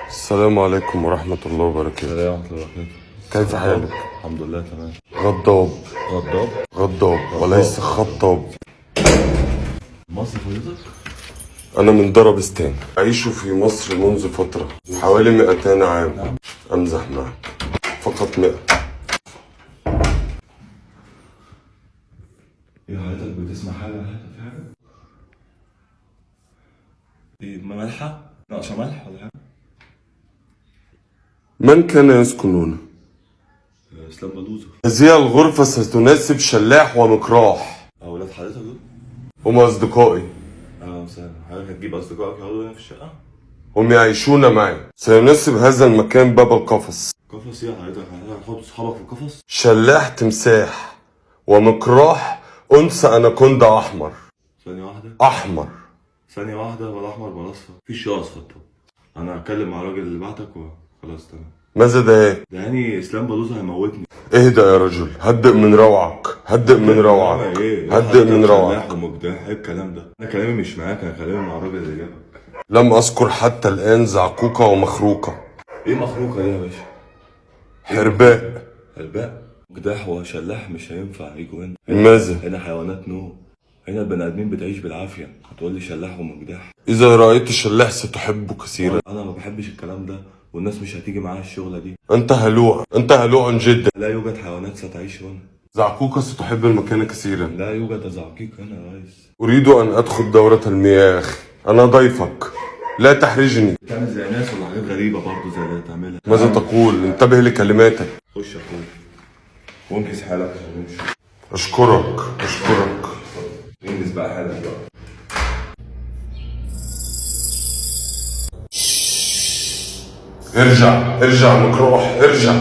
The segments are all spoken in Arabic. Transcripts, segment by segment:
السلام عليكم ورحمة الله وبركاته. السلام ورحمة الله وبركاته. كيف حالك؟ الحمد لله تمام. غضاب غضاب؟ غضاب وليس خطاب. مصر فضيلتك؟ أنا من دربستان، أعيش في مصر منذ فترة حوالي 200 عام. أمزح معك، فقط 100. ايه حضرتك بتسمع حاجة؟ حضرتك في حاجة؟ ايه ملحة؟ ناقصة ملح ولا حاجة؟ من كان يسكن هنا؟ اسلام بلوزة. هذه الغرفة ستناسب شلاح ومكراح. أولاد حضرتك دول؟ هم أصدقائي. مثلا حضرتك هتجيب أصدقائك يقعدوا هنا في الشقة؟ هم يعيشون معي. سيناسب هذا المكان باب القفص. قفص ايه حضرتك؟ هتحط صحابك في القفص؟ شلاح تمساح ومكراح أنثى أناكوندا أحمر. ثانية واحدة. أحمر. ثانية واحدة، ولا أحمر ولا أصفر. مفيش شيء أصفر طبعا. أنا هتكلم مع الراجل اللي بعتك وخلاص تمام. ماذا ده؟ ده يعني اسلام بلوزة هيموتني. اهدأ يا رجل، هدئ من روعك، هدئ من روعك، هدئ من روعك. ومجدح ايه الكلام ده؟ انا كلامي مش معاك، انا كلامي مع الراجل اللي جابك. لم أذكر حتى الآن زعقوقة ومخروقة. ايه مخروقة دي يا باشا؟ حرباء. حرباء؟ مجدح وشلاح مش هينفع يجوا هنا. لماذا؟ هنا حيوانات هنا البني ادمين بتعيش بالعافية، هتقول لي شلاح ومجدح؟ إذا رأيت الشلاح ستحبه كثيرا. انا ما بحبش الكلام ده، والناس مش هتيجي معايا الشغلة دي. أنت هلوع، أنت هلوع جدا. لا يوجد حيوانات ستعيش هنا. زعقوقة ستحب المكان كثيرا. لا يوجد زعقيق هنا يا ريس. أريد أن أدخل دورة المياه يا أخي، أنا ضيفك، لا تحرجني. بتعمل زي ناس ولا حاجات غريبة برضه زي اللي بتعملها. ماذا تقول؟ انتبه لكلماتك. خش يا اخويا وانجز حالك عشان نمشي. أشكرك أشكرك. انجز بقى حالك بقى. ارجع ارجع مكروح، ارجع.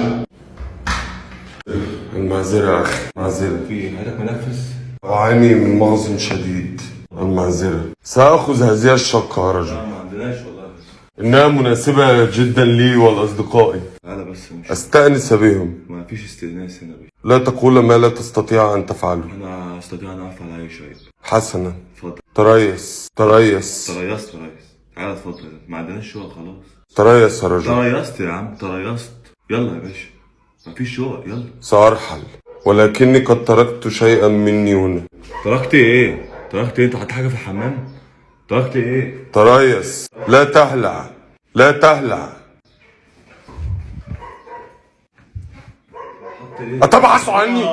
المعذرة يا أخي، معذرة. في حضرتك منفس؟ أعاني من مغص شديد. المعذرة. سأخذ هذه الشقة يا رجل. لا ما عندناش والله. بس إنها مناسبة جدا لي ولأصدقائي. تعالى بس مش أستأنس بهم. ما فيش استئناس هنا بيه. لا تقول ما لا تستطيع أن تفعله. انا استطيع ان افعل اي شيء. حسنا. اتفضل. تريث تريث. تريست يا ريس. تعالى اتفضل، ما عندناش شغل خلاص. تريث يا رجل. تريست يا عم، تريست. يلا يا باشا، ما فيش شغل، يلا. سأرحل، ولكني قد تركت شيئا مني هنا. تركت ايه؟ تركت ايه؟ انت حطيت حاجه في الحمام؟ تركت ايه؟ تريث، لا تهلع، لا تهلع. حط ايه؟ أتبحث عني.